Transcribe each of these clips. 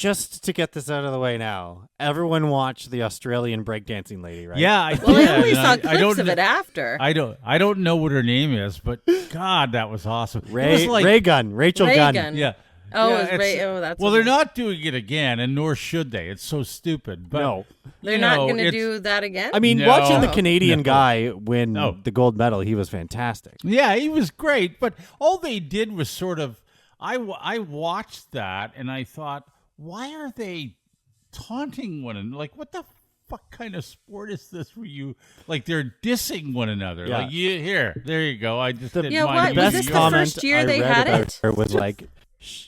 just to get this out of the way now, everyone watched the Australian breakdancing lady, right? Yeah, I Well, did. I only and saw I clips don't of it after. I don't know what her name is, but God, that was awesome. It was like, Ray Gunn, Rachel Ray Gunn. Gunn. yeah. Oh, Yeah, it was Ray. Oh, that's well, what they're it- not doing it again, and nor should they. It's so stupid. But No. They're you not know, going to it's- do that again? I mean, No. watching the Canadian No. guy win No. the gold medal, he was fantastic. Yeah, he was great, but all they did was sort of. I watched that and I thought, why are they taunting one another? Like, what the fuck kind of sport is this where you like they're dissing one another? Yeah. Like, there you go. I just didn't Yeah, mind what? Was using this the yours. first year they had it? Her was like, shh.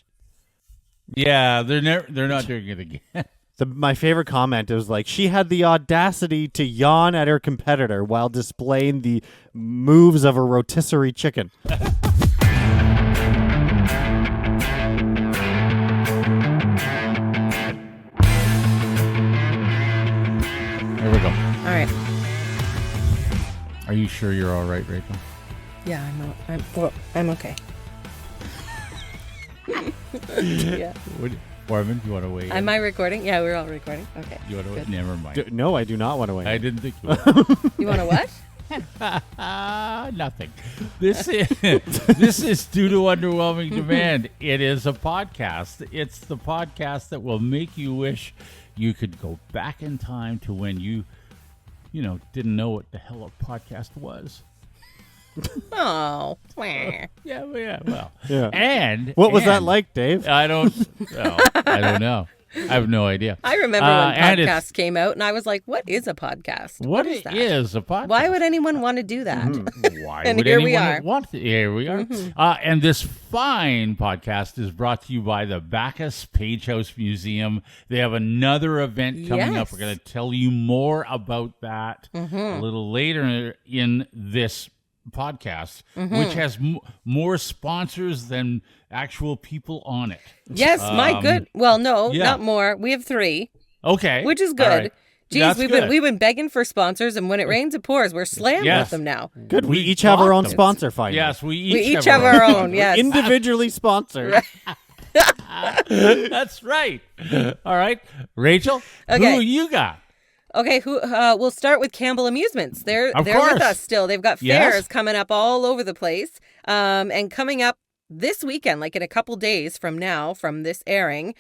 Yeah, they're not doing it again. My favorite comment was like, she had the audacity to yawn at her competitor while displaying the moves of a rotisserie chicken. There we go. All right. Are you sure you're all right, Rachel? Yeah, I'm okay. Yeah. Foreman, you want to weigh in? Am I recording? Yeah, we're all recording. Okay. You want to? good. Never mind. No, I do not want to win. I didn't think you would. You want to what? Nothing. This is due to underwhelming demand. It is a podcast. It's the podcast that will make you wish you could go back in time to when you didn't know what the hell a podcast was. Oh. Yeah. Well. Yeah. And What was that and- like, Dave? I don't know. I have no idea. I remember when and it's- podcasts came out, and I was like, what is a podcast? What is that? is a podcast? Why would anyone want to do that? Why And would here anyone we are. want to? Here we are. And this fine podcast is brought to you by the Backus-Page House Museum. They have another event coming up. Yes. We're going to tell you more about that a little later in this podcast, which has more sponsors than actual people on it. Yes, my good. Well, no, yeah. not more. We have 3, Okay. which is All good. right. Geez, That's we've good. been begging for sponsors, and when it rains, it pours. We're slammed Yes. with them now. Good. We We each have our got own them. sponsor finally. Yes, we We each have our own. Yes. Individually sponsored. That's right. All right. Rachel, Okay. who you got? Okay, we'll start with Campbell Amusements. They're Of with course. us still. They've got Yes. fairs coming up all over the place. And coming up this weekend, like in a couple days from now, from this airing,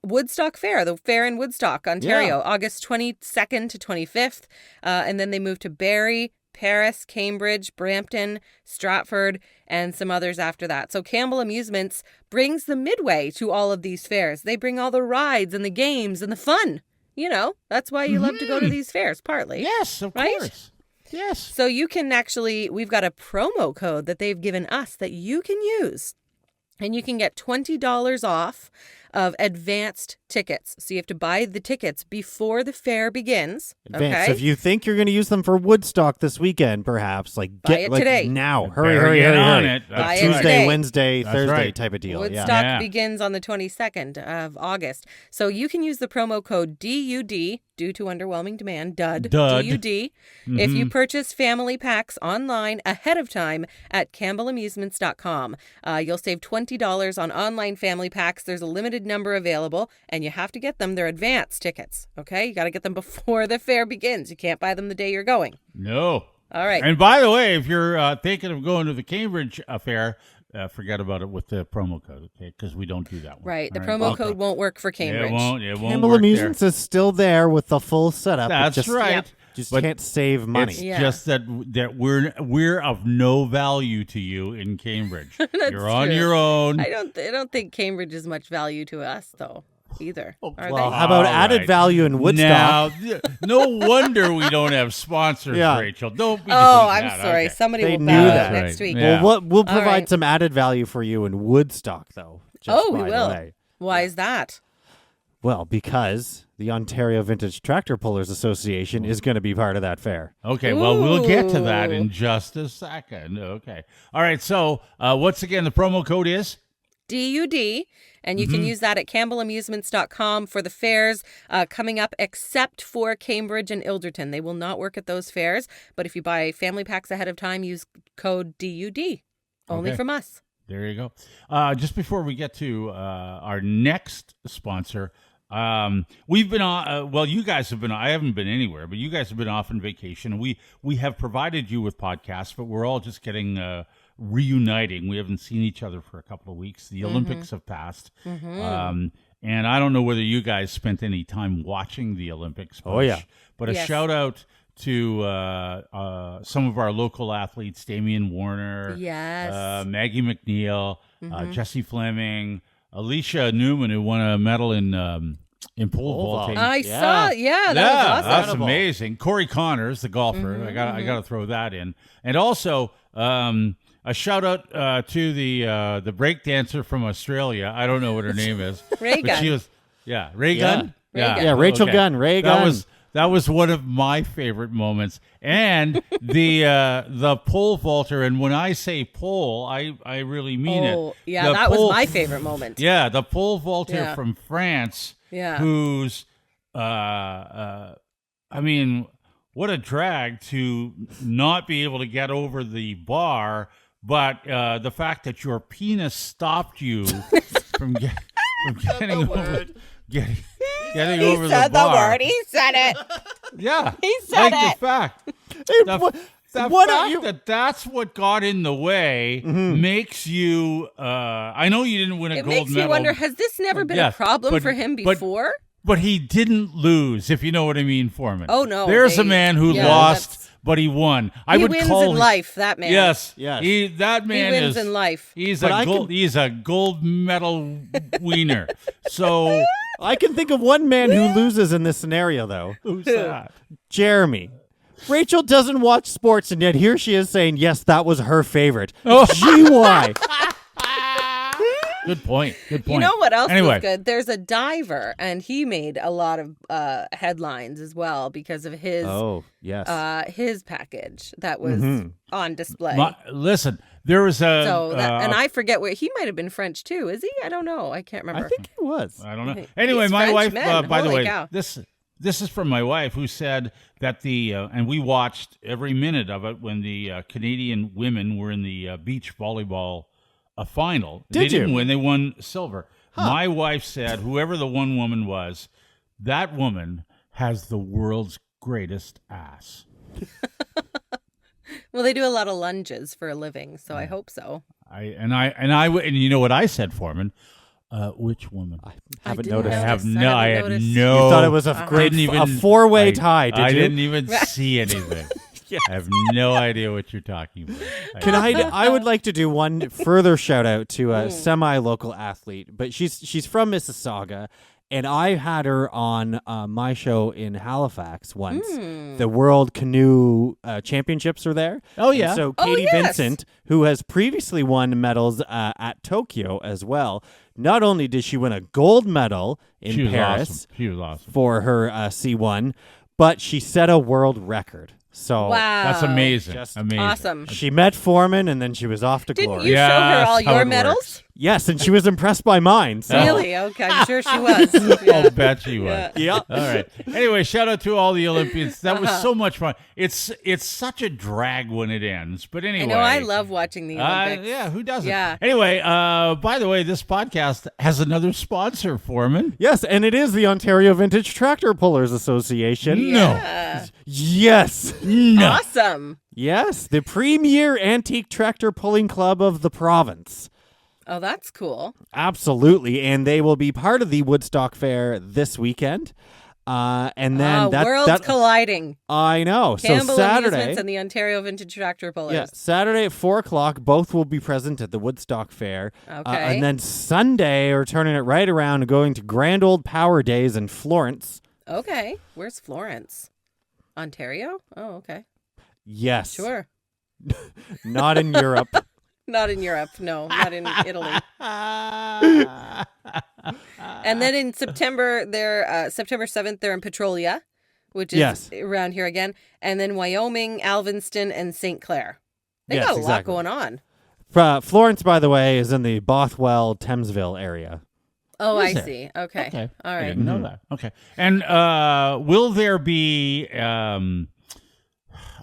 Woodstock Fair, the fair in Woodstock, Ontario, August 22nd to 25th. And then they move to Barrie, Paris, Cambridge, Brampton, Stratford, and some others after that. So Campbell Amusements brings the midway to all of these fairs. They bring all the rides and the games and the fun. You know, that's why you love to go to these fairs, partly. Yes, of Right? course. Yes. So you can actually, we've got a promo code that they've given us that you can use. And you can get $20 off of advanced tickets. So you have to buy the tickets before the fair begins. Advance. Okay. So if you think you're going to use them for Woodstock this weekend, perhaps, like Buy get it like today. now. Better Hurry, get on hurry. it. Like Buy it Tuesday, today. Wednesday, That's Thursday right. type of deal. Woodstock Yeah. begins on the 22nd of August. So you can use the promo code DUD, due to underwhelming demand, DUD. DUD. If you purchase family packs online ahead of time at CampbellAmusements.com. You'll save $20 on online family packs. There's a limited number available, and you have to get them. They're advance tickets, okay? You got to get them before the fair begins. You can't buy them the day you're going. No. All right. And by the way, if you're thinking of going to the Cambridge fair, forget about it with the promo code, okay? Because we don't do that one. Right. The All promo code won't work for Cambridge. It won't Campbell work Amusements is still there with the full setup. there. It That's just, right. Yep. Just But can't save money. It's Yeah. just that we're of no value to you in Cambridge. You're on true. your own. I don't think Cambridge is much value to us, though, either. Are Well, they? how about All added right. value in Woodstock? Now, no wonder we don't have sponsors, Yeah. Rachel. Don't be Oh, doing I'm that. sorry. Okay. Somebody They will knew bow that. out next Right. week. Yeah. Well, we'll provide right. some added value for you in Woodstock, though. just Oh, we by the will. way. Why is that? Well, because the Ontario Vintage Tractor Pullers Association is going to be part of that fair. Okay, well, we'll get to that Ooh. in just a second. Okay. All right, so what's again the promo code is? DUD, and you can use that at CampbellAmusements.com for the fairs coming up, except for Cambridge and Ilderton. They will not work at those fairs, but if you buy family packs ahead of time, use code DUD. Only Okay. from us. There you go. Just before we get to our next sponsor, we've been on. Well, you guys have been. I haven't been anywhere, but you guys have been off on vacation. We have provided you with podcasts, but we're all just getting reuniting. We haven't seen each other for a couple of weeks. The Olympics have passed, and I don't know whether you guys spent any time watching the Olympics. Oh, yeah. But a Yes. shout out to some of our local athletes: Damian Warner, Yes. Maggie McNeil, Jesse Fleming, Alicia Newman, who won a medal in pole vaulting. I Yeah. saw. Yeah, that was awesome. That's amazing. Corey Connors, the golfer. I got to throw that in, and also a shout out to the break dancer from Australia. I don't know what her name is. Ray but Gunn. she was Ray Gunn. Yeah, Rachel Gunn, Ray Gunn. That was one of my favorite moments, and the pole vaulter. And when I say pole, I really mean it. Yeah, The that pole- was my favorite moment. Yeah, the pole vaulter Yeah. from France. Yeah. Who's, I mean, what a drag to not be able to get over the bar, but the fact that your penis stopped you from getting over. Getting He over said the bar. word. He said it. Yeah, He said like it. the fact. what- The what fact are you- that's what got in the way makes you. I know you didn't win a It gold makes medal. me wonder, has this never been Yeah, a problem but- for him but- before? But he didn't lose, if you know what I mean, Foreman. Oh, no, There's a they- man who yeah, lost, that's- but he won. I He would wins call in him- life, that man. Yes, Yes. That man wins is in life. He's But a I gold. can- He's a gold medal wiener. So I can think of one man who loses in this scenario, though. who's that? Jeremy. Rachel doesn't watch sports, and yet here she is saying, yes, that was her favorite. Oh. GY. Good point. Good point. You know what else Anyway, was good? There's a diver, and he made a lot of headlines as well because of his Yes. package that was on display. listen, there was a. So and I forget where he might have been French too. Is he? I don't know. I can't remember. I think he was. I don't know. He's Anyway, my French wife. men. By the Holy way, cow. this is from my wife, who said that and we watched every minute of it when the Canadian women were in the beach volleyball final. Did they didn't you? win; they won silver. My wife said, whoever the one woman was, that woman has the world's greatest ass. Well, they do a lot of lunges for a living, so I hope so. And you know what I said, Foreman? Which woman? I haven't didn't noticed. notice. I had noticed. no. You thought it was a I great didn't even- a four-way I- tie, did I you? didn't even see anything. I have no idea what you're talking about. Can I would like to do one further shout out to a semi-local athlete, but she's from Mississauga, and I had her on my show in Halifax once. The World Canoe Championships are there. Oh, yeah. And so Oh, Katie yes. Vincent, who has previously won medals at Tokyo as well, not only did she win a gold medal in She was Paris awesome. She was awesome. for her C1, but she set a world record. So Wow. That's amazing. Just amazing. Awesome. she met Forman, and then she was off to Didn't glory. you show her Yes, all how your it medals? works. Yes, and she was impressed by mine. So. Really? Okay, I'm sure she was. I'll Yeah. bet she was. Yeah. Yeah. All right. Anyway, shout out to all the Olympians. That was so much fun. It's such a drag when it ends. But anyway. I know. I love watching the Olympics. Yeah, who doesn't? Yeah. Anyway, by the way, this podcast has another sponsor, Foreman. Yes, and it is the Ontario Vintage Tractor Pullers Association. Yeah. Yes. No. Awesome. Yes, the premier antique tractor pulling club of the province. Oh, that's cool. Absolutely, and they will be part of the Woodstock Fair this weekend. And then worlds colliding. I know. Campbell so Saturday Amusements and the Ontario Vintage Tractor Pullers. Yeah, Saturday at 4:00, both will be present at the Woodstock Fair. Okay. And then Sunday, we're turning it right around and going to Grand Ole Power Days in Florence. Okay. Where's Florence? Ontario? Oh, okay. Yes. Sure. Not in Europe. Not in Europe. No, not in Italy. And then in September, they're September 7th, they're in Petrolia, which is Yes. around here again. And then Wyoming, Alvinston, and St. Clair. They Yes, got a exactly. lot going on. Florence, by the way, is in the Bothwell, Thamesville area. Oh, Is I it? see. Okay. Okay. All I right. didn't know that. Okay. And will there be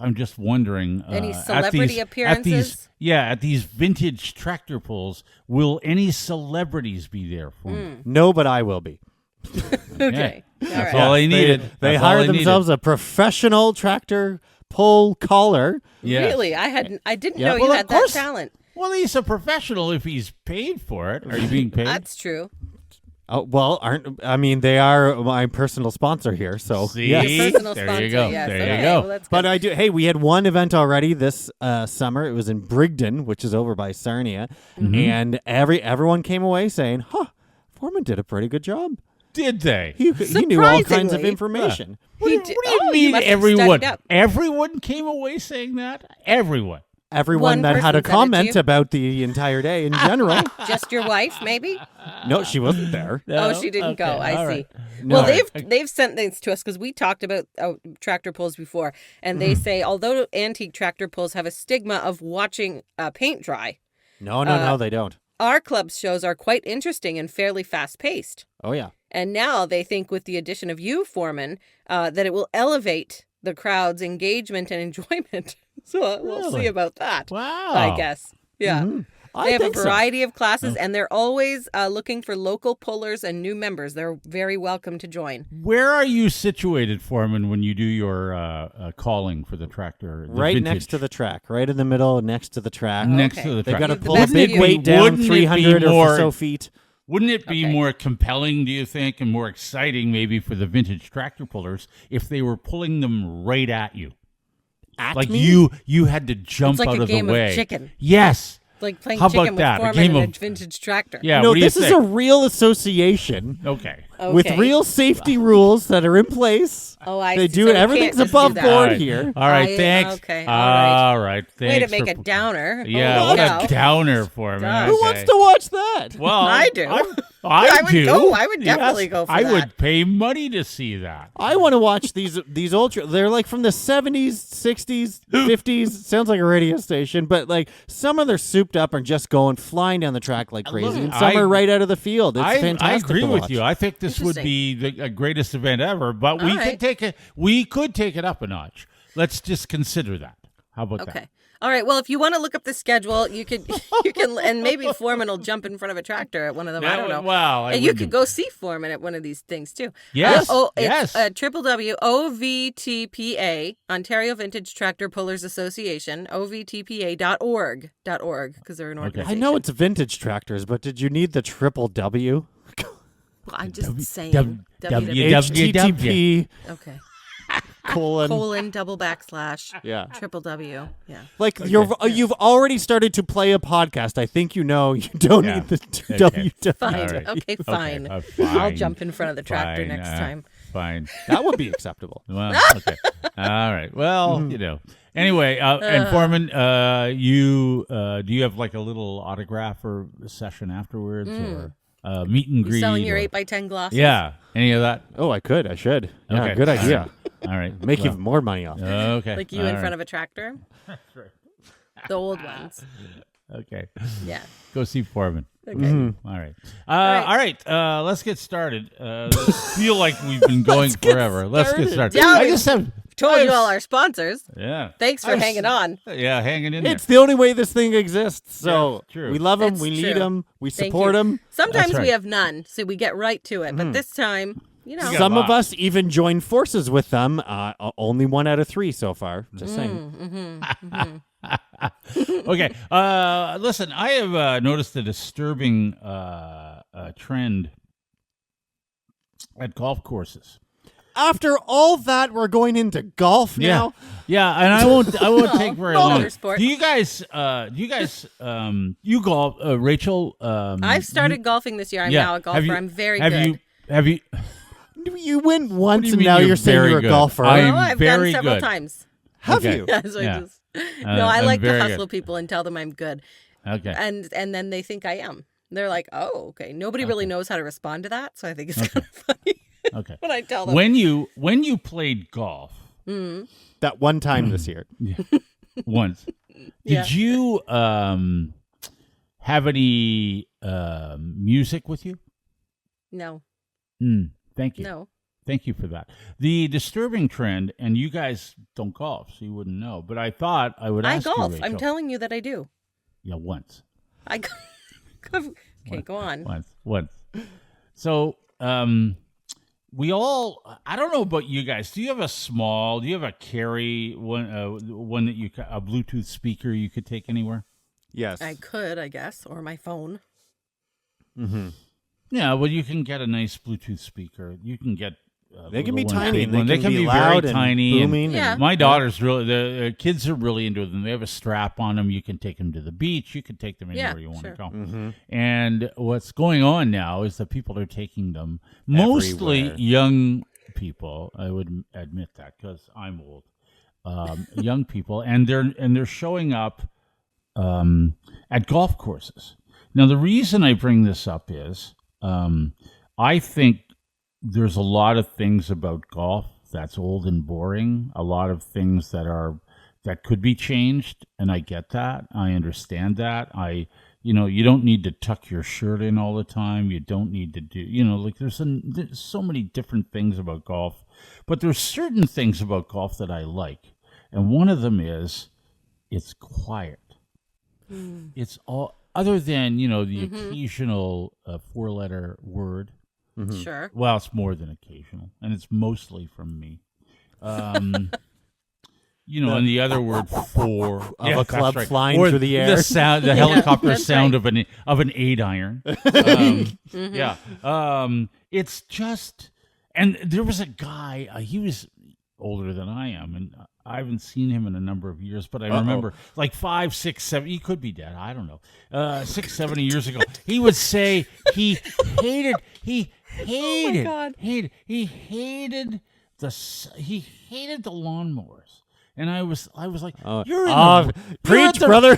I'm just wondering. Any celebrity appearances? At these vintage tractor pulls, will any celebrities be there for me? No, but I will be. Okay. That's All all right. they needed. They That's all hired they themselves a professional tractor pull caller. Yes. Really? I didn't Yeah. know you Well, had of course. that talent. Well, he's a professional if he's paid for it. Are you being paid? That's true. Oh, well, they are my personal sponsor here, so See? yes. Your personal There sponsor. you go. Yes. There okay. you go. Well, that's But good. hey, we had one event already this summer. It was in Brigden, which is over by Sarnia, and everyone came away saying, Forman did a pretty good job. Did they? He knew all kinds of Surprisingly. information. What do you you mean must have everyone? studied up. Everyone came away saying that? Everyone. Everyone One that had person a said it to comment you? about the entire day in general. Just your wife, maybe? No, she wasn't there. Oh, she didn't go. Okay, I all see. right. Well, No. they've sent things to us because we talked about tractor pulls before, and they say although antique tractor pulls have a stigma of watching paint dry, No, they don't. our club's shows are quite interesting and fairly fast paced. Oh, yeah. And now they think with the addition of you, Forman, that it will elevate the crowd's engagement and enjoyment. So we'll see Really? about that. Wow. I guess. Yeah. I They have a think so. variety of classes, and they're always looking for local pullers and new members. They're very welcome to join. Where are you situated, Foreman, when you do your calling for the tractor? The Right vintage? next to the track, right in the middle, next to the track. Next Okay. to the They track. got to The pull a best big view. weight down, Wouldn't it be 300 or more- so feet. Wouldn't it be Okay. more compelling, do you think, and more exciting maybe for the vintage tractor pullers if they were pulling them right at you? At Like me? you had to jump It's like out a of game the way. of chicken. Yes. It's like playing How about chicken that? A with game Foreman and of- a vintage tractor. Yeah. No, what do you this is think? a real association Okay. with Okay. real safety rules that are in place. Oh, I They see. do So it. we Everything's can't just do above that. board All right. here. All right. Thanks. Okay, all right. All right. Thanks Way to make for- a downer. Yeah. Holy What cow. a downer for me. Gosh. Who Okay. wants to watch that? Well, I do. I would do. go. I would Yes, definitely go for I that. would pay money to see that. I want to watch these old. They're like from the 70s, 60s, 50s. Sounds like a radio station, but like some of them are souped up and just going flying down the track like crazy, and some are right out of the field. It's I fantastic. agree to with watch. you. I think this would be the greatest event ever. But we All could right. take it. We could take it up a notch. Let's just consider that. How about Okay. that? All right. Well, if you want to look up the schedule, you could, and maybe Foreman will jump in front of a tractor at one of them. I don't know. Well, And you could go see Foreman at one of these things too. Yes, It's yes. www.ovtpa, Ontario Vintage Tractor Pullers Association, ovtpa.org, because they're an Okay. organization. I know it's vintage tractors, but did you need the triple W? Well, I'm just saying. W- HTTP Okay. colon. Double backslash. Yeah. Triple W. Yeah. Like you've already started to play a podcast. I think you know you don't Yeah. need the Okay. W. Fine. All right. Okay, fine. Fine. I'll jump in front of the tractor Fine, next time. Fine. That would be acceptable. Well, okay. All right. Well, Anyway, and Foreman, do you have like a little autograph or session afterwards, or meet and You greet? selling your or- 8x10 glasses? Yeah. Any of that? Oh, I could. I should. Yeah, Okay. good idea. All right. Make you more money off. Okay. Like you in front of a tractor? The old ones. Okay. Yeah. Go see Foreman. Okay. All right. All right. Let's get started. Feel like we've been going forever. Let's get started. Yeah, I we- just have Told you all our sponsors. Yeah. Thanks for hanging on. Yeah, hanging in there. It's the only way this thing exists. So Yeah, true. we love them. It's We true. need them. We Thank support you. them. Sometimes That's right. we have none, so we get right to it. But this time, You know. got Some of lost. us even join forces with them. Only 1 out of 3 so far. Just saying. Okay. Listen, I have noticed a disturbing trend at golf courses. After all that, we're going into golf now. Yeah, and I won't take very long. another sport. Do you guys you golf, Rachel? I've started golfing this year. I'm yeah. now a Have golfer. you- I'm very have good. Have you? You went once, you and mean now you're you're saying very you're a good? golfer. I am Oh, I've very done several good. times. Have Okay. you? Yeah, so Yeah. no, I I'm like to very hustle good. people and tell them I'm good. Okay. And then they think I am. They're like, oh, okay. Nobody really knows how to respond to that, so I think it's kind of funny Okay. when I tell them. When you played golf That one time this year. once, Yeah. did you have any music with you? No, Thank you. no. Thank you for that. The disturbing trend, and you guys don't golf, so you wouldn't know, but I thought I would ask golf. you, Rachel. I'm telling you that I do. Yeah, once. Okay, go on. Once. So, we all, I don't know about you guys. Do you have a carry one that a Bluetooth speaker you could take anywhere? Yes. I could, I guess, or my phone. Mm-hmm. Yeah, well, you can get a nice Bluetooth speaker. You can get they can be little tiny. ones. They can be very loud and tiny. booming. Yeah. My daughter's really, the kids are really into them. They have a strap on them. You can take them to the beach. You can take them anywhere you want to go. Mm-hmm. And what's going on now is that people are taking them, mostly Everywhere. young people. I would admit that because I'm old. Young people, and they're showing up at golf courses. Now, the reason I bring this up is I think there's a lot of things about golf that's old and boring. A lot of things that could be changed, and I get that. I understand that. You don't need to tuck your shirt in all the time. You don't need to do, there's so many different things about golf, but there's certain things about golf that I like, and one of them is it's quiet. It's all other than the occasional four-letter word. Mm-hmm. Sure. Well, it's more than occasional, and it's mostly from me. And the other word for Of a club that's right. flying Or through the air. the sound, the helicopter that's sound right. of an 8-iron. Yeah, it's just. And there was a guy. He was older than I am, and I haven't seen him in a number of years. But I remember, like 5, 6, 7. He could be dead. I don't know. 6, 7 years ago, he would say he hated. God. He hated the lawnmowers, and I was like, you're preach, brother.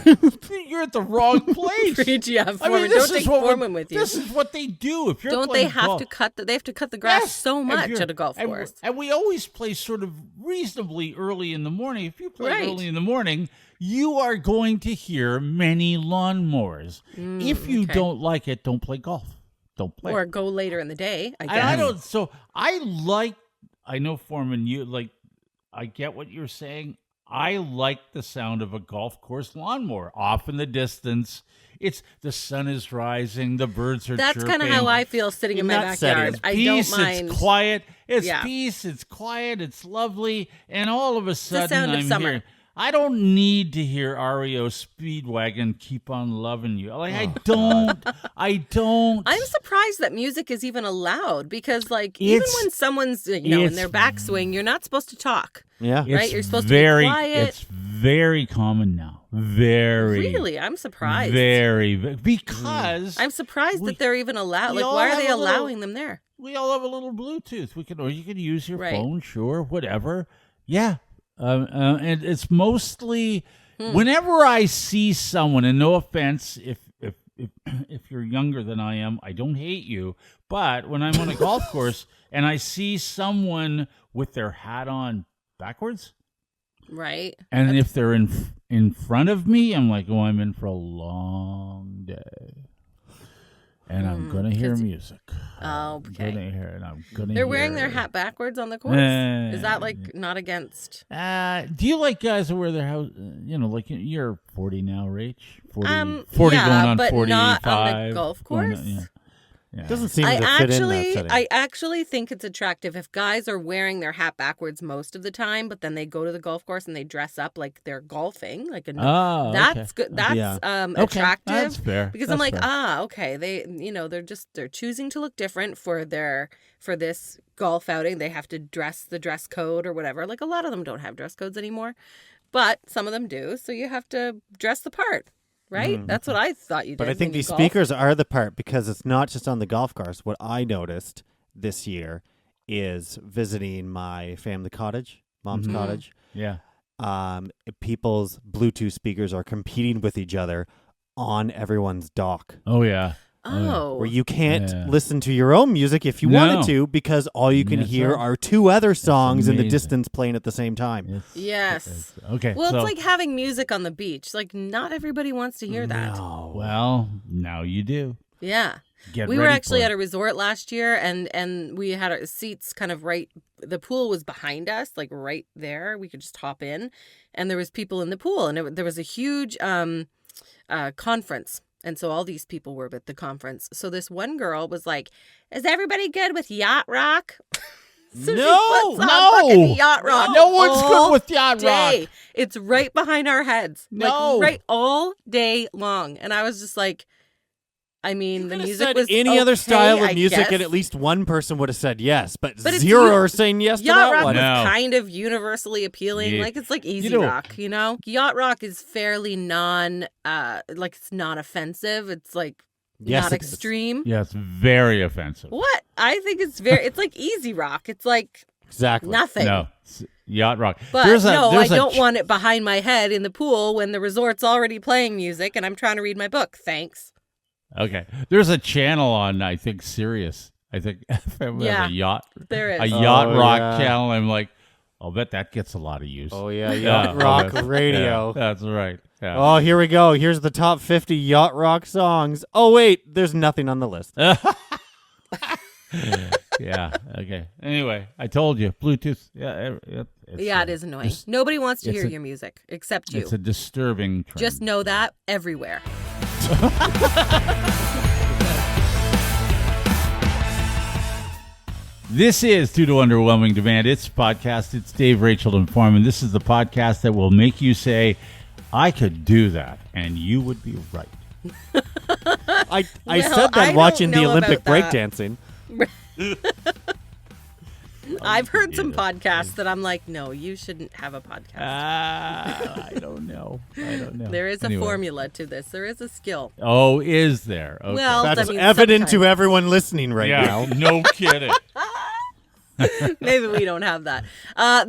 You're at the wrong place. Preach, yeah, I Forman. mean, Don't take Forman with you. This is what they do. If you're Don't they playing have golf. to cut? They have to cut the grass Yes, so if much you're- at a golf course. And we always play sort of reasonably early in the morning. If you play Right. early in the morning, you are going to hear many lawnmowers. If you okay. don't like it, don't play golf. Don't play. Or go later in the day, I guess. And I don't. So I know, Forman, I get what you're saying. I like the sound of a golf course lawnmower. Off in the distance, the sun is rising, the birds are That's chirping. kind of how I feel sitting in my that setting, backyard. it's I Peace, don't mind. It's quiet. It's Yeah. peace. It's quiet. It's lovely. And all of a sudden, sound of I'm summer. here. I don't need to hear REO Speedwagon "Keep on Loving You." Like I don't. I'm surprised that music is even allowed because, like, even when someone's in their backswing, you're not supposed to talk. Yeah. It's Right? You're supposed to very, be quiet. It's very common now. Very. Really, I'm surprised. Because I'm surprised that they're even allowed. we Like, all why are have they a little- allowing them there? we all have a little Bluetooth. Or you can use your Right. phone, sure, whatever. Yeah. And it's mostly whenever I see someone, and no offense, if you're younger than I am, I don't hate you. But when I'm on a golf course and I see someone with their hat on backwards, Right. and if they're in front of me, I'm like, oh, I'm in for a long day. And I'm going to hear music. Oh, okay. They're wearing their hat backwards on the course. Is that like not against? Do you like guys who wear their house? Like you're 40 now, Rach. 40 yeah, going on but 45. not on the golf going course. on- yeah. Doesn't seem to fit in that setting. I actually think it's attractive if guys are wearing their hat backwards most of the time, but then they go to the golf course and they dress up like they're golfing. Like that's good. That's Okay, attractive. that's fair. Because That's I'm like, fair. okay, they're choosing to look different for this golf outing. They have to dress the dress code or whatever. Like a lot of them don't have dress codes anymore, but some of them do. So you have to dress the part. Right? That's what I thought you did. But I think when you these golf. speakers are the part because it's not just on the golf course. What I noticed this year is visiting my family cottage, mom's cottage. Yeah. People's Bluetooth speakers are competing with each other on everyone's dock. Oh, yeah. Oh. Where you can't Yeah. listen to your own music if you wanted to because all you can That's hear right. are two other songs in the amazing. distance playing at the same time. Yes. Okay. Well, so, it's like having music on the beach. Like, not everybody wants to hear that. No. well, now you do. Yeah. We were actually at a resort last year, and we had our seats kind of right. The pool was behind us, like right there. We could just hop in, and there was people in the pool, and there was a huge conference. And so all these people were at the conference. So this one girl was like, "Is everybody good with yacht rock?" So no, yacht rock. No one's good with yacht rock. It's right behind our heads. No. Like right all day long. And I was just like, I mean, the music was any other style of music, guess. and at least one person would have said yes, but it's zero are saying yes to yacht that rock one. was No. kind of universally appealing. Yeah. Like it's like easy rock, you know? Yacht rock is fairly like it's not offensive. It's like not extreme. Yeah, it's very offensive. What? I think it's like easy rock. It's like Exactly. nothing. No, it's yacht rock. But I don't want it behind my head in the pool when the resort's already playing music and I'm trying to read my book. Thanks. Okay. There's a channel on, I think, Sirius. I think FM has a yacht. There is. A yacht rock channel. I'm like, I'll bet that gets a lot of use. Oh, yeah, yacht rock radio. Yeah, that's right. Yeah. Oh, here we go. Here's the top 50 yacht rock songs. Oh, wait, there's nothing on the list. Yeah, okay. Anyway, I told you, Bluetooth. Yeah, it is annoying. Nobody wants to hear your music except you. It's a disturbing trend. Just know that everywhere. This is Due to Underwhelming Demand. It's a podcast. It's Dave, Rachel, and Forman. This is the podcast that will make you say, I could do that, and you would be right. I said that watching the Olympic breakdancing. I've heard some podcasts that I'm like, no, you shouldn't have a podcast. I don't know. There is a formula to this. There is a skill. Oh, is there? Okay. Well, That's evident to everyone listening right now. No kidding. Maybe we don't have that.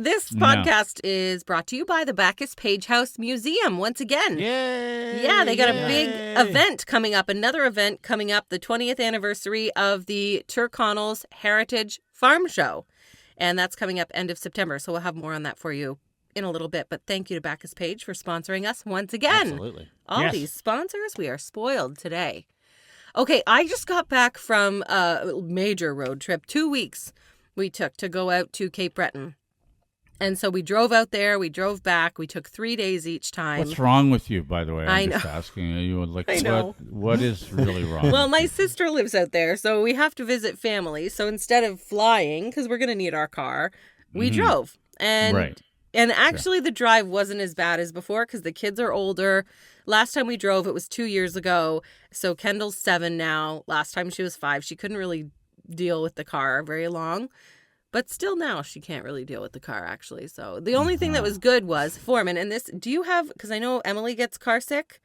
This podcast is brought to you by the Backus-Page House Museum once again. Yay! Yeah, they got a big event coming up. Another event coming up, the 20th anniversary of the Tyrconnell's Heritage Farm Show. And that's coming up end of September. So we'll have more on that for you in a little bit. But thank you to Backus-Page for sponsoring us once again. Absolutely. All these sponsors, we are spoiled today. Okay, I just got back from a major road trip. 2 weeks we took to go out to Cape Breton. And so we drove out there, we drove back, we took 3 days each time. What's wrong with you, by the way? I I'm know. just asking you, like, I know. what is really wrong? Well, my sister lives out there, so we have to visit family. So instead of flying, because we're going to need our car, we drove. And actually the drive wasn't as bad as before because the kids are older. Last time we drove, it was 2 years ago. So Kendall's 7 now. Last time she was 5. She couldn't really deal with the car very long. But still now she can't really deal with the car, actually. So the only thing that was good was, Forman, and this, do you have, because I know Emily gets car sick.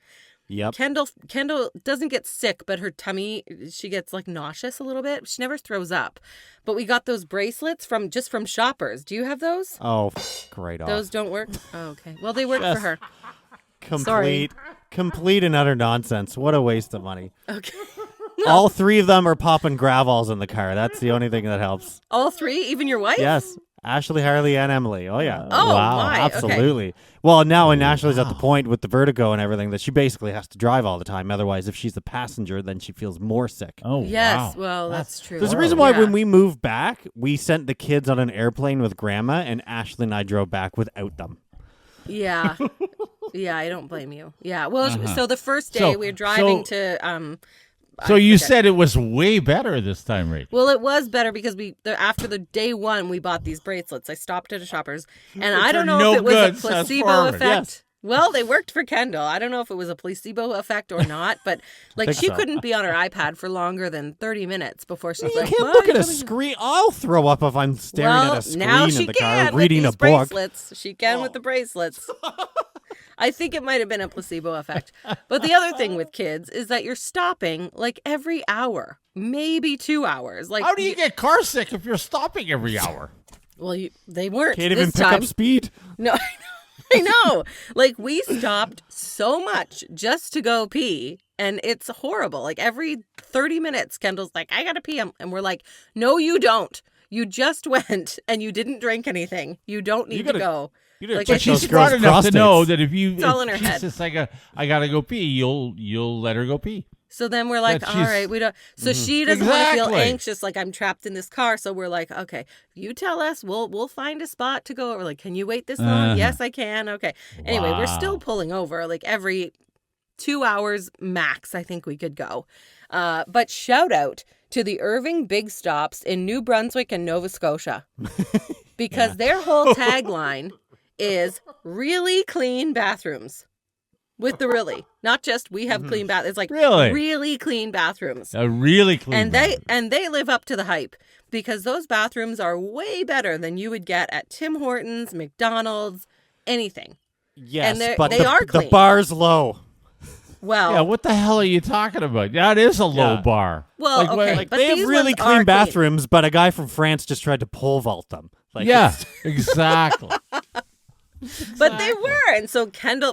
Yep. Kendall doesn't get sick, but her tummy, she gets like nauseous a little bit. She never throws up. But we got those bracelets from Shoppers. Do you have those? Oh, great. Those don't work? Oh, okay. Well, they work for her. Complete and utter nonsense. What a waste of money. Okay. All 3 of them are popping gravels in the car. That's the only thing that helps. All 3? Even your wife? Yes. Ashley, Harley, and Emily. Oh, yeah. Oh, wow. my. Absolutely. Okay. Well, now when Ashley's at the point with the vertigo and everything that she basically has to drive all the time. Otherwise, if she's a passenger, then she feels more sick. Oh, yes. wow. Well, that's true. There's a reason why when we moved back, we sent the kids on an airplane with Grandma, and Ashley and I drove back without them. Yeah. Yeah, I don't blame you. Yeah. Well, so the first day we were driving to... So you said it was way better this time, Rachel. Well, it was better because after the day 1, we bought these bracelets. I stopped at a Shoppers, and I don't know if it was a placebo effect. Yes. Well, they worked for Kendall. I don't know if it was a placebo effect or not, but like she couldn't be on her iPad for longer than 30 minutes before she's like, you can't look at a screen. I'll throw up if I'm staring at a screen now in she the can car reading with a these book. bracelets. She can with the bracelets. I think it might have been a placebo effect. But the other thing with kids is that you're stopping like every hour, maybe 2 hours. Like, how do you get car sick if you're stopping every hour? Well, they weren't. Can't even pick time. up speed. No, I know. Like, we stopped so much just to go pee, and it's horrible. Like, every 30 minutes, Kendall's like, I gotta pee. And we're like, no, you don't. You just went, and you didn't drink anything. You don't need to go. Like, But she's those girls' smart enough to know prostates. that if It's all in her she head. says, I gotta go pee, you'll let her go pee. So then we're like, That all she's- right, we don't. So she doesn't want to feel Exactly. anxious, like I'm trapped in this car. So we're like, okay, you tell us, we'll find a spot to go. We're like, can you wait this long? Uh-huh. Yes, I can. Okay. Anyway, we're still Wow. pulling over like every 2 hours max. I think we could go. But shout out to the Irving Big Stops in New Brunswick and Nova Scotia, because their whole tagline is really clean bathrooms. With the really, not just we have clean bath. It's like really clean bathrooms. A really clean. And bathroom. they live up to the hype, because those bathrooms are way better than you would get at Tim Hortons, McDonald's, anything. Yes, And but they are the clean. bar's low. Well, Yeah, what the hell are you talking about? That is a low Yeah. bar. well, Like, okay, Like but they have these really ones are clean bathrooms, but a guy from France just tried to pole vault them. Like, Yeah, exactly. But they were. And so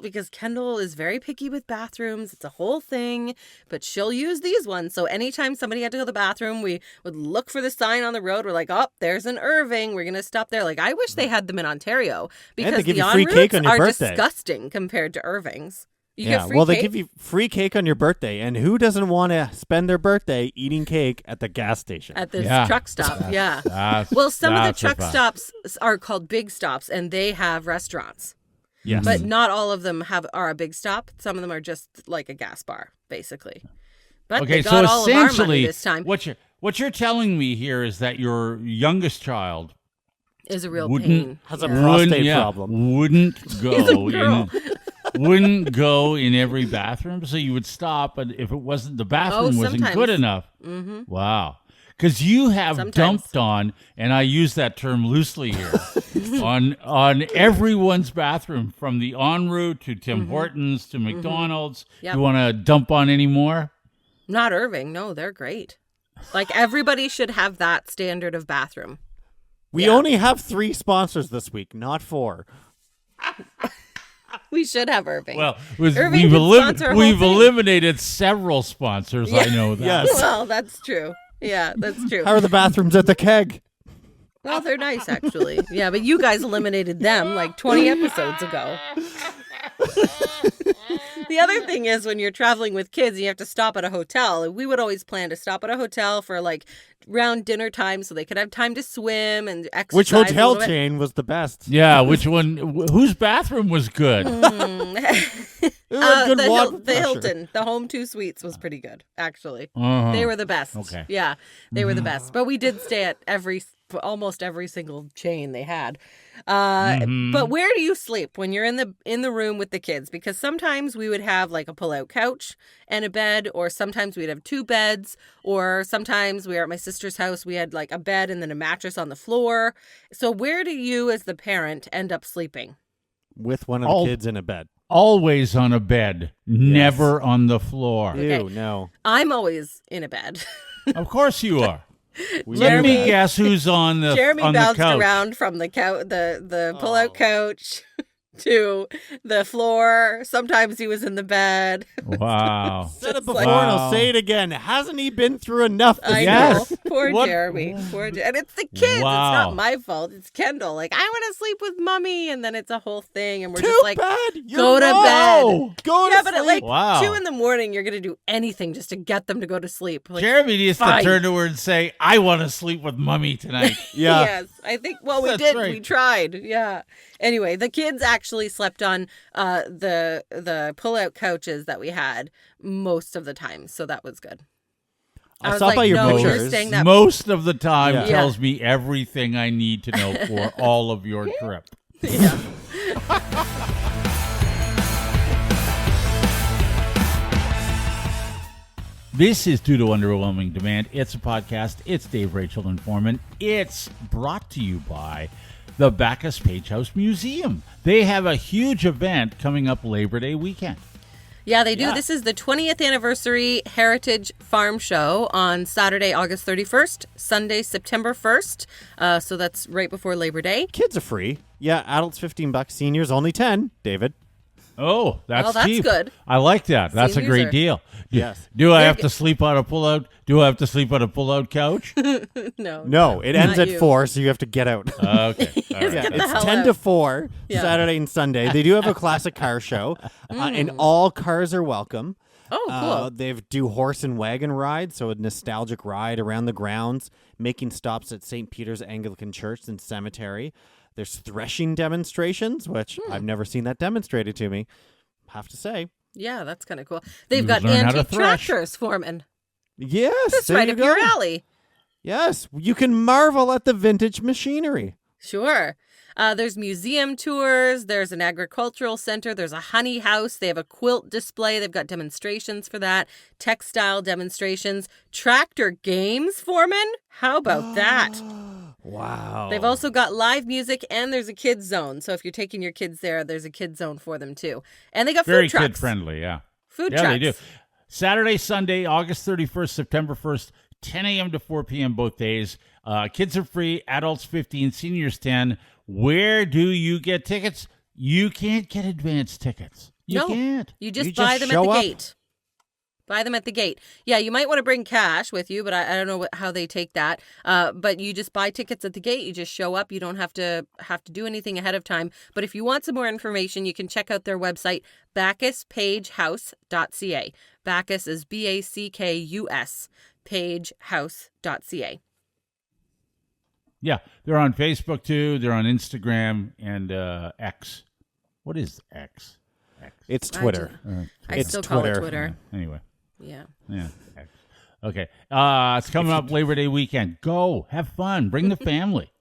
because Kendall is very picky with bathrooms, it's a whole thing, but she'll use these ones. So anytime somebody had to go to the bathroom, we would look for the sign on the road. We're like, oh, there's an Irving. We're going to stop there. Like, I wish they had them in Ontario, because give the you free en cake routes on your are birthday. disgusting compared to Irving's. You yeah. get free Well, cake? they give you free cake on your birthday, and who doesn't want to spend their birthday eating cake at the gas station? At this Yeah. truck stop, yeah. That's- Well, some of the that's a truck fact. stops are called big stops, and they have restaurants. Yes. But not all of them are a big stop. Some of them are just like a gas bar, basically. But Okay, they so got all of our money essentially, this time. what you're telling me here is that your youngest child Is a real wouldn't- pain. Has a Yeah. prostate problem. wouldn't go girl. wouldn't go in every bathroom, so you would stop, but if it wasn't the bathroom wasn't sometimes. good enough. Mm-hmm. Wow. Because you have Sometimes. dumped on, and I use that term loosely here, on everyone's bathroom, from the en route to Tim Hortons to McDonald's. Yep. You want to dump on any more? Not Irving. No, they're great. Like, everybody should have that standard of bathroom. We only have 3 sponsors this week, not 4. We should have Irving. Well, Irving we've, can sponsor a whole we've thing. eliminated several sponsors. I know that. Yes. Well, that's true. Yeah, that's true. How are the bathrooms at the keg? Well, they're nice, actually. Yeah, but you guys eliminated them like 20 episodes ago. The other thing is, when you're traveling with kids, you have to stop at a hotel. We would always plan to stop at a hotel for like around dinner time, so they could have time to swim and exercise. Which a hotel little bit. chain was the best? Yeah, which one? Whose bathroom was good? It had good water The pressure. Hilton, the Home 2 Suites was pretty good, actually. Uh-huh. They were the best. Okay. Yeah, they were the best. But we did stay at almost every single chain they had. But where do you sleep when you're in the room with the kids? Because sometimes we would have like a pull-out couch and a bed, or sometimes we'd have 2 beds, or sometimes we were at my sister's house, we had like a bed and then a mattress on the floor. So where do you, as the parent, end up sleeping? With one of All- the kids in a bed. Always on a bed, never on the floor. Ew, no. I'm always in a bed. Of course you are. We Let knew me that. guess who's on the Jeremy on the bounced couch. around from the pull-out couch to the floor. Sometimes he was in the bed. Wow. Said it Just before like- and I'll say it again. Hasn't he been through enough? I Yes. know. Poor What- Jeremy. And it's the kids. Wow. It's not my fault. It's Kendall. Like, I want to sleep with mommy. And then it's a whole thing. And we're Too just like, bad. You're go to wrong. bed. Go yeah, to but sleep. at like Wow. 2 a.m, you're going to do anything just to get them to go to sleep. Like, Jeremy needs fine. to turn to her and say, I want to sleep with mommy tonight. Yeah. Yes, I think. Well, we That's did. right. We tried. Yeah. Anyway, the kids actually slept on the pull-out couches that we had most of the time, so that was good. I was saw like, by your no, you're pictures. staying that. Most of the time Yeah. tells me everything I need to know for all of your trip. Yeah. This is Due to Underwhelming Demand. It's a podcast. It's Dave, Rachel, and Forman. It's brought to you by the Backus-Page House Museum. They have a huge event coming up Labor Day weekend. Yeah, they do. Yeah. This is the 20th anniversary Heritage Farm Show on Saturday, August 31st, Sunday, September 1st. So that's right before Labor Day. Kids are free. Yeah, adults $15, seniors only 10. David. Oh, that's Well, that's cheap. good. I like that. That's a Seniors great are- deal. Yes. Do I They're have to sleep on a pull-out? Do I have to sleep on a pull-out couch? No. No, it ends Not at you. 4, so you have to get out. Okay. All right. Yeah, Get the it's hell 10 out. to 4, Yeah. Saturday and Sunday. They do have a classic car show, and all cars are welcome. Oh, cool. They do horse and wagon rides, so a nostalgic ride around the grounds, making stops at St. Peter's Anglican Church and Cemetery. There's threshing demonstrations, which I've never seen that demonstrated to me, have to say. Yeah, that's kind of cool. They've You got learn how to antique thresh. tractors, Forman. Yes, That's there right you up go. your alley. Yes, you can marvel at the vintage machinery. Sure. There's museum tours. There's an agricultural center. There's a honey house. They have a quilt display. They've got demonstrations for that. Textile demonstrations. Tractor games, Foreman. How about that? Wow. They've also got live music, and there's a kids zone. So if you're taking your kids there, there's a kids zone for them too. And they got Very food trucks. kid friendly, yeah. Food Yeah, trucks. they do. Saturday, Sunday, August 31st, September 1st, 10 a.m. to 4 p.m. both days. Kids are free, adults 15, seniors 10. Where do you get tickets? You can't get advance tickets. You No, can't. You just You buy just them at show the up. gate. Buy them at the gate. Yeah, you might want to bring cash with you, but I don't know how they take that. But you just buy tickets at the gate. You just show up. You don't have to do anything ahead of time. But if you want some more information, you can check out their website, Backus-Pagehouse.ca. Backus is Backus, pagehouse.ca. Yeah, they're on Facebook too. They're on Instagram and X. What is X? X. It's Twitter. I It's still call it Twitter. Twitter. Anyway, Yeah. yeah. X. Okay. It's coming up Labor Day weekend. Go have fun. Bring the family.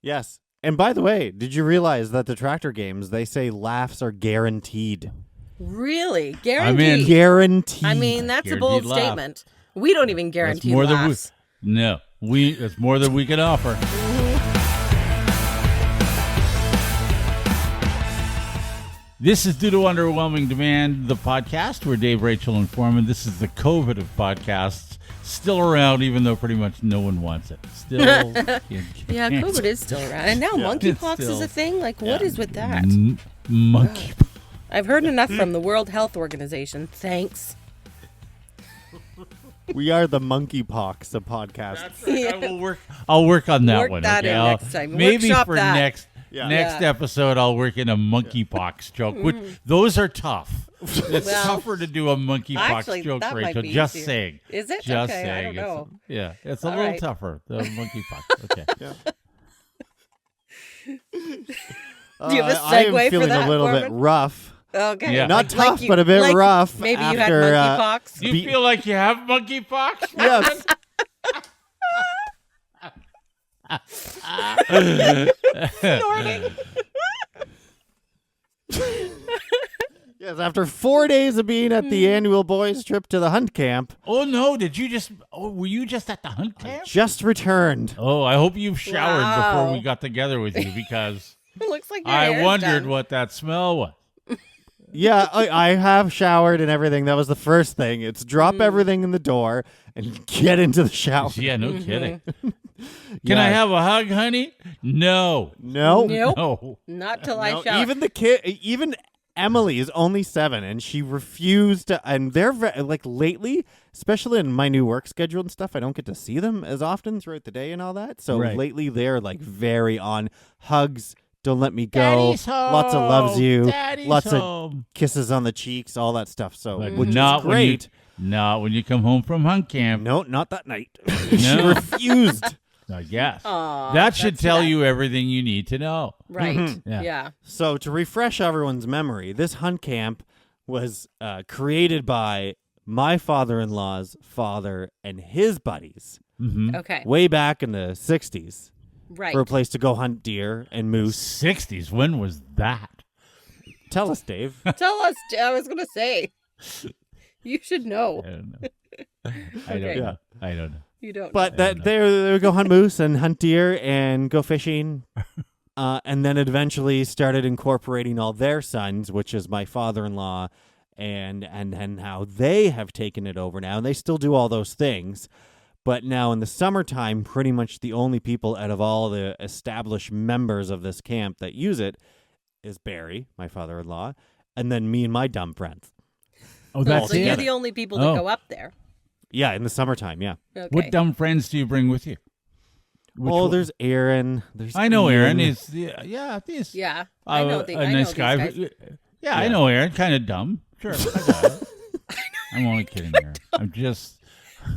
Yes. And by the way, did you realize that the tractor games, they say laughs are guaranteed? Really? I'm in. Guaranteed. Guaranteed. I mean, that's a Guaranteed bold laugh. statement. We don't even That's guarantee more than laughs. no. It's more than we can offer. This is Due to Underwhelming Demand, the podcast where Dave, Rachel, and Foreman. This is the COVID of podcasts. Still around, even though pretty much no one wants it. Still. Yeah, COVID is still around. And now monkeypox is Still. a thing? Like, what is with that? Monkey. I've heard enough from the World Health Organization. Thanks. We are the monkeypox of podcasts. I'll work on that Work one. that okay? in I'll- next time. Maybe Workshop for that. next Yeah. Yeah. episode, I'll work in a monkeypox joke. Which those are tough. It's Well, tougher to do a monkeypox actually, joke, that might Rachel. be Just easier. saying. Is it? Just Okay, saying. I don't know. It's a All little right. tougher. The monkeypox. Okay. Do you have a I am segue for feeling that, a little bit Foreman? rough. Okay. Yeah. Not tough, you- but a bit like rough. Maybe after, you had monkeypox. Do you Be- feel like you have monkeypox? Yes. Snorting. Yes, after 4 days of being at the annual boys' trip to the hunt camp, Oh no! Were you just at the hunt camp? just returned. Oh, I hope you've showered Wow. before we got together with you because It looks like your I hair's wondered done. what that smell was. Yeah, I have showered and everything. That was the first thing. It's drop everything in the door and get into the shower. Yeah, no kidding. Can Yeah. I have a hug, honey? No. No. Nope. No. Not till I No, shower. even the kid, even Emily is only 7, and she refused to. And they're like lately, especially in my new work schedule and stuff, I don't get to see them as often throughout the day and all that. So Right. lately, they're like very on hugs. Don't let me go. Daddy's home. Lots of loves you. Daddy's lots of home. kisses on the cheeks. All that stuff. So But which not is when you, great. not when you come home from hunt camp. No, not that night. she No. refused. I guess. Aw, that should that's tell bad. you everything you need to know. Right. Yeah. Yeah. So to refresh everyone's memory, this hunt camp was created by my father-in-law's father and his buddies Mm-hmm. Okay. way back in the 60s Right. for a place to go hunt deer and moose. 60s. When was that? Tell us, Dave. Tell us. I was going to say. You should know. I don't know. I Okay. don't Yeah. know. I don't know. You don't. But know. that they would go hunt moose and hunt deer and go fishing. And then eventually started incorporating all their sons, which is my father-in-law, and how they have taken it over now. And they still do all those things. But now in the summertime, pretty much the only people out of all the established members of this camp that use it is Barry, my father-in-law, and then me and my dumb friends. Oh, that's so you're it. the only people that Oh. go up there. Yeah, in the summertime, yeah. Okay. What dumb friends do you bring with you? Which Oh, one? there's Aaron. There's I know Aaron. Ian. He's he's Yeah. I know a I know nice these guy. guys. Yeah, I know Aaron. Kind of dumb. Sure. I got it. I'm only kidding, Aaron. I'm just.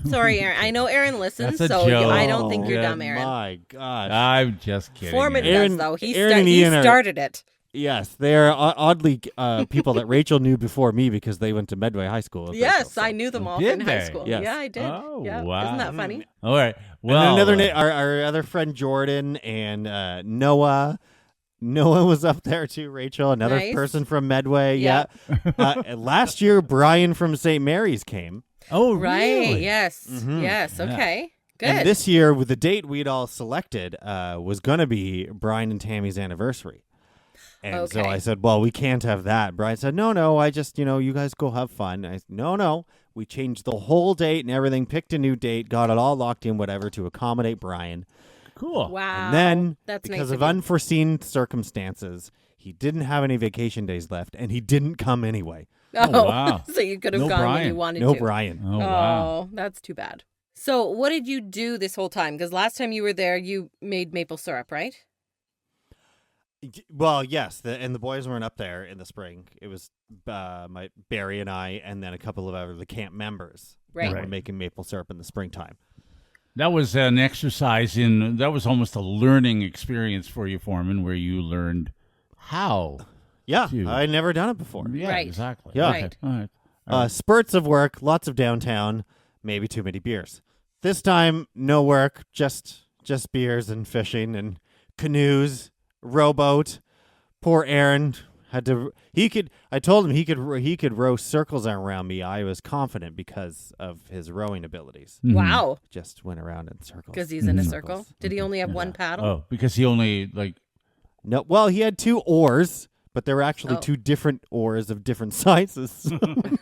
Sorry, Aaron. I know Aaron listens, That's a so joke. I don't think you're Yeah, dumb, Aaron. My gosh. I'm just kidding. Foreman Aaron. does, though. He Aaron and Ian are- started it. Yes, they are oddly people that Rachel knew before me because they went to Medway High School. with Yes, Rachel, so. I knew them all Did in high they? school. Yes. Yeah, I did. Oh, yeah. wow. Isn't that funny? All right. And Well, then another our other friend Jordan and Noah. Noah was up there too. Rachel, another Nice. person from Medway. Yeah. Last year, Brian from St. Mary's came. oh, Right. really? Yes. Mhm. Yes. Yeah. Okay. Good. And this year, with the date we'd all selected, was going to be Brian and Tammy's anniversary. And so Okay. I said, well, we can't have that. Brian said, no, I just, you guys go have fun. I said, no. We changed the whole date and everything, picked a new date, got it all locked in, whatever, to accommodate Brian. Cool. Wow. And then, That's because nice of you. unforeseen circumstances, he didn't have any vacation days left, and he didn't come anyway. Oh, wow. So you could have No gone when you Brian. wanted No to. Brian. Oh, wow. Oh, that's too bad. So what did you do this whole time? Because last time you were there, you made maple syrup, right? Well, yes, and the boys weren't up there in the spring. It was my Barry and I, and then a couple of the camp members Right. that were making maple syrup in the springtime. That was an exercise that was almost a learning experience for you, Foreman, where you learned how. Yeah, Dude. I'd never done it before. Yeah, Right. exactly. Yeah. Okay. Right. All right. Spurts of work, lots of downtown, maybe too many beers. This time, no work, just beers and fishing and canoes, rowboat. Poor Aaron had to. I told him he could row circles around me. I was confident because of his rowing abilities. Mhm. Wow. Just went around in circles. Because he's in a Mhm. circle. Did he only have one paddle? Oh, because he only No, well, he had two oars, but there were actually Oh. two different oars of different sizes.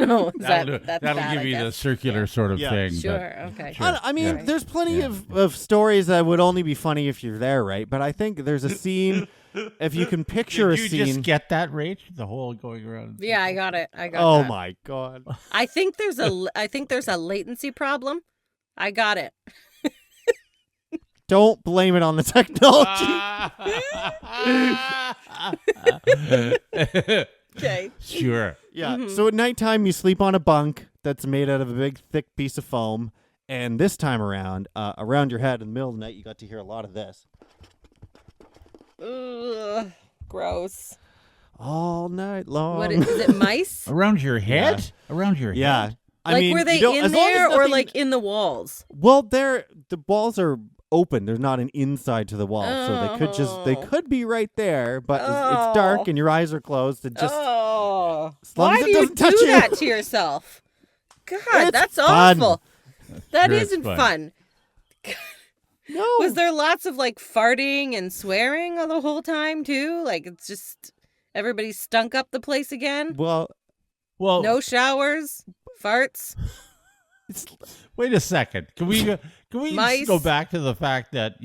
No, that'll that's give bad, I you the guess. circular sort of Yeah. thing. but- Sure. Okay. Sure. I mean, Yeah. there's plenty Yeah. of stories that would only be funny if you're there, right? But I think there's a scene, if you can picture Did a you scene. just get that, Rach? The whole going around. Yeah, I got it. I got Oh that. my God. I think there's a latency problem. I got it. Don't blame it on the technology. Okay. Sure. Yeah. Mm-hmm. So at nighttime, you sleep on a bunk that's made out of a big, thick piece of foam. And this time around, around your head in the middle of the night, you got to hear a lot of this. Ugh, gross. All night long. What is it? Mice? Around your head? Around your Yeah. head? I Like mean, were they you don't- in as long as there or nothing- like in the walls? Well, the walls are open. There's not an inside to the wall, so they could be right there, but it's dark Oh. and your eyes are closed. And just Oh, as long why as it do you doesn't touch do you. that to yourself? God, It's that's fun. awful. That Sure, it's isn't fun. fun. No. Was there lots of like farting and swearing the whole time too? Like it's just everybody stunk up the place again. Well, Well, No showers, farts. wait a second. Can we Mice. just go back to the fact that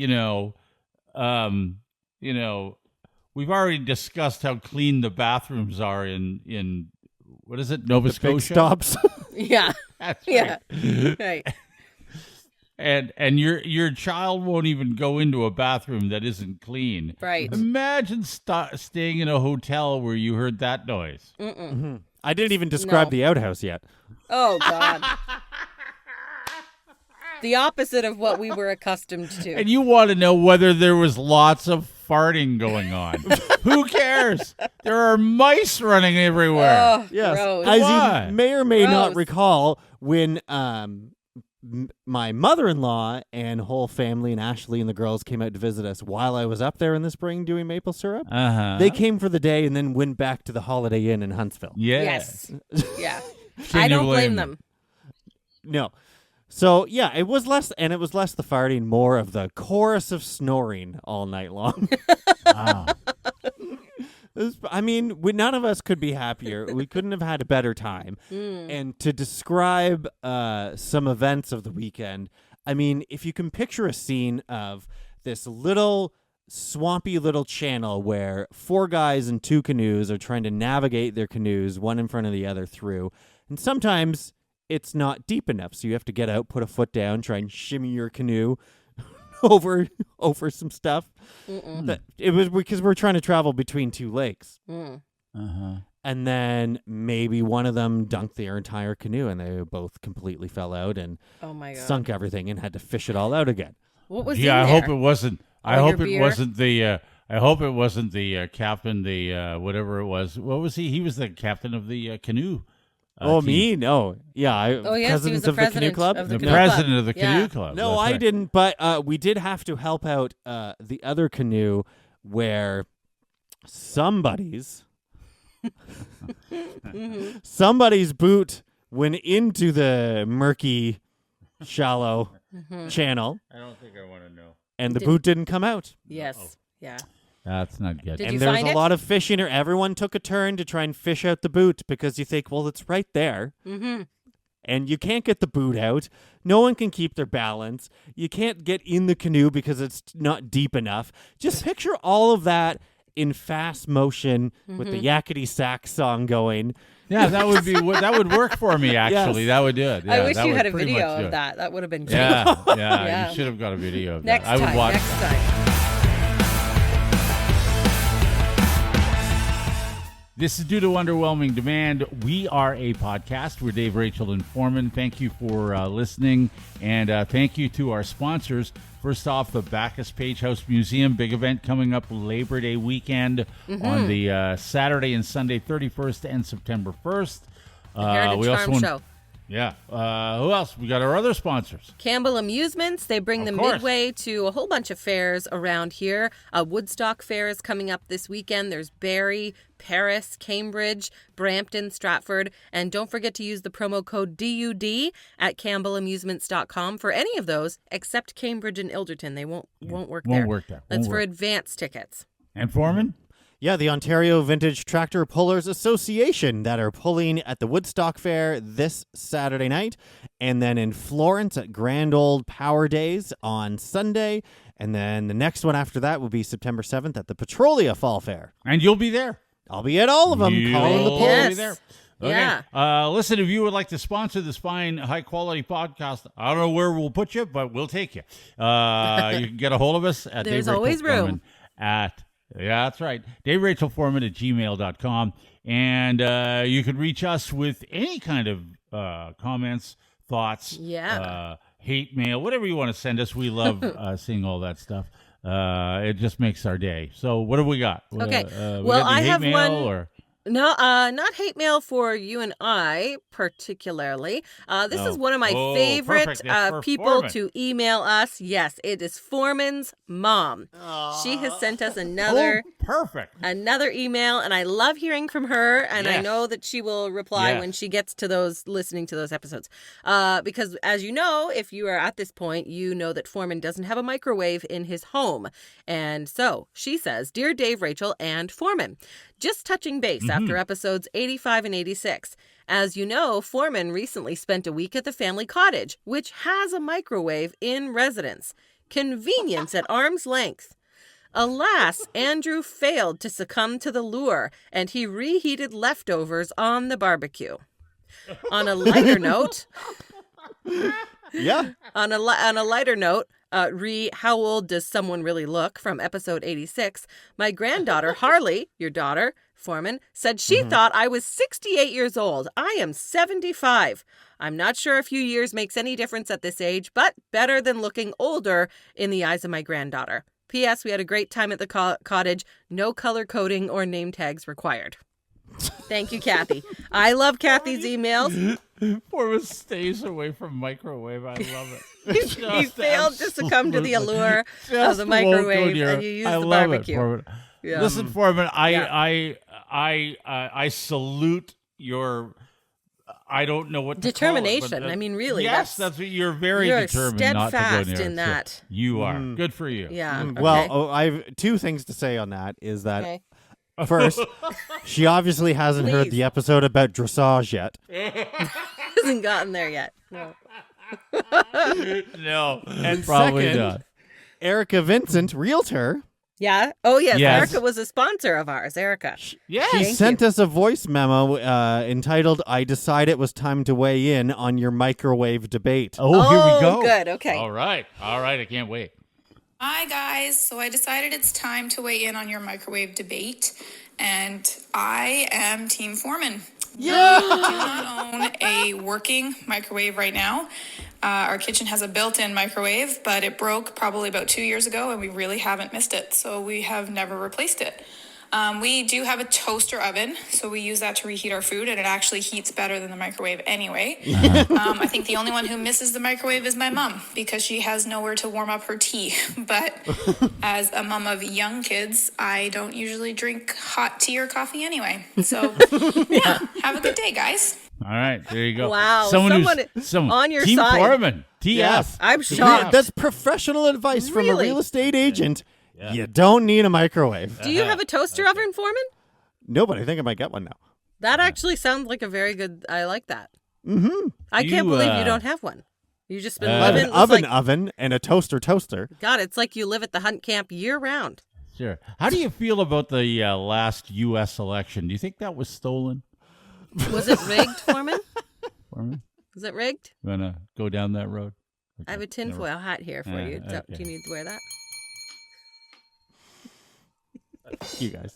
we've already discussed how clean the bathrooms are in what is it, Nova the big Scotia? stops. Yeah, That's yeah, right. right. And your child won't even go into a bathroom that isn't clean. Right. Imagine staying in a hotel where you heard that noise. Mm-mm. I didn't even describe No. the outhouse yet. Oh God. The opposite of what we were accustomed to. And you want to know whether there was lots of farting going on. Who cares? There are mice running everywhere. Oh, Yes, gross. as Why? you may or may not Gross. recall, when my mother-in-law and whole family and Ashley and the girls came out to visit us while I was up there in the spring doing maple syrup. Uh-huh. They came for the day and then went back to the Holiday Inn in Huntsville. Yes. Yes. Yeah. Can I you don't blame blame them. No. So, yeah, it was less the farting, more of the chorus of snoring all night long. Wow. None of us could be happier. We couldn't have had a better time. And to describe some events of the weekend, if you can picture a scene of this little swampy little channel where 4 guys in 2 canoes are trying to navigate their canoes, one in front of the other through, and sometimes it's not deep enough, so you have to get out, put a foot down, try and shimmy your canoe over some stuff. It was because we're trying to travel between 2 lakes. Uh-huh. And then maybe one of them dunked their entire canoe, and they both completely fell out and Oh my God. sunk everything and had to fish it all out again. What was Yeah, in I there? hope it wasn't. I All hope your it beer? wasn't the. I hope it wasn't the captain. The whatever it was. What was he? He was the captain of the canoe. Oh, team. me? No. Yeah, Oh, yes, he was president the of the canoe president club? of the The canoe president club. of the Yeah. canoe club. No, That's I right. didn't, but we did have to help out the other canoe where somebody's boot went into the murky, shallow channel, I don't think I want to know. and the boot didn't come out. Yes. Yeah. That's not good. Did And you there's find a it? lot of fishing. Everyone took a turn to try and fish out the boot because you think, well, it's right there. Mm-hmm. And you can't get the boot out. No one can keep their balance. You can't get in the canoe because it's not deep enough. Just picture all of that in fast motion with the yakety sax song going. Yeah, that would be that would work for me. Actually, Yes. that would do it. Yeah, I wish that you would had a pretty video much do of it. that. That would have been great. Yeah, yeah, Yeah. You should have got a video of Next that. I would time. watch. Next time. This is due to underwhelming demand. We are a podcast. We're Dave, Rachel, and Forman. Thank you for listening, and thank you to our sponsors. First off, the Backus-Page House Museum, big event coming up Labor Day weekend on the Saturday and Sunday, 31st and September 1st. Heritage Farm Show. Yeah. Who else? We got our other sponsors. Campbell Amusements, they bring the course. Midway to a whole bunch of fairs around here. Woodstock Fair is coming up this weekend. There's Barrie, Paris, Cambridge, Brampton, Stratford. And don't forget to use the promo code DUD at campbellamusements.com for any of those except Cambridge and Ilderton. They won't work there. Won't work there. That's Won't for work. advance tickets. And Forman? Yeah, the Ontario Vintage Tractor Pullers Association that are pulling at the Woodstock Fair this Saturday night, and then in Florence at Grand Ole Power Days on Sunday, and then the next one after that will be September 7th at the Petrolia Fall Fair. And you'll be there. I'll be at all of them, calling the You'll polls. Yes. be there. Okay. Yeah. Listen, if you would like to sponsor this fine, high-quality podcast, I don't know where we'll put you, but we'll take you. You can get a hold of us at There's Dave always Rachel room. Forman yeah, that's right. DaveRachelForman@gmail.com. And you can reach us with any kind of comments, thoughts, Yeah. hate mail, whatever you want to send us. We love seeing all that stuff. It just makes our day. So what have we got? Okay. We Well, got any I hate have mail, one- Or? No, not hate mail for you and I particularly. This is one of my Oh, favorite perfect. It's for people Forman. to email us. Yes, it is Forman's mom. She has sent us another Oh, perfect. email, and I love hearing from her. And I Yes. know that she will reply Yes. when she gets to listening to those episodes. Because as you know, if you are at this point, you know that Forman doesn't have a microwave in his home. And so she says, "Dear Dave, Rachel, and Forman, just touching base after episodes 85 and 86. As you know, Forman recently spent a week at the family cottage, which has a microwave in residence. Convenience at arm's length. Alas, Andrew failed to succumb to the lure, and he reheated leftovers on the barbecue. On a lighter note, Yeah. on a lighter note, How Old Does Someone Really Look from episode 86, my granddaughter, Harley, your daughter, Forman, said she thought I was 68 years old. I am 75. I'm not sure a few years makes any difference at this age, but better than looking older in the eyes of my granddaughter. P.S. We had a great time at the cottage. No color coding or name tags required." Thank you, Kathy. I love Kathy's emails. Forman stays away from microwave. I love it. He failed to succumb to the allure of Just the won't go microwave, near and it. you use I the love barbecue. It, Forman. Yeah. Listen, Forman, Yeah. I salute your. I don't know what to Determination. Call it, but, I mean, really, Yes, that's- you're very you're determined not to go steadfast near in it. that. So you are. Good for you. Yeah. Okay. Well, I have two things to say on that. Is that Okay. first, she obviously hasn't heard Please. the episode about dressage yet. Hasn't gotten there yet. No. No, And probably second, not. Erica Vincent, realtor, Yeah. Oh, yes. Yes. Erica was a sponsor of ours. Erica. Yeah. she Thank sent you. us a voice memo entitled, "I decide it was time to weigh in on your microwave debate." Oh, here we go. Good. Okay. All right. I can't wait. Hi guys, so I decided it's time to weigh in on your microwave debate, and I am Team Forman. Yeah. We do not own a working microwave right now. Our kitchen has a built-in microwave, but it broke probably about 2 years ago, and we really haven't missed it, so we have never replaced it. We do have a toaster oven, so we use that to reheat our food, and it actually heats better than the microwave anyway. I think the only one who misses the microwave is my mom, because she has nowhere to warm up her tea. But as a mom of young kids, I don't usually drink hot tea or coffee anyway. So, yeah, have a good day, guys. All right, there you go. Wow, Someone on your Team side. Foreman, TF. Yes. I'm shocked. That's professional advice from a Really? real estate agent. You don't need a microwave. Do you have a toaster oven, Foreman? No, but I think I might get one now. That actually sounds like a very good. I like that. Mm-hmm. I can't believe you don't have one. You just been I have living an it's oven and a toaster. God, it's like you live at the hunt camp year round. Sure. How do you feel about the last U.S. election? Do you think that was stolen? Was it rigged, Foreman? Foreman? Was it rigged? You want to go down that road? Okay. I have a tinfoil hat here for you. Okay. Do you need to wear that? You guys.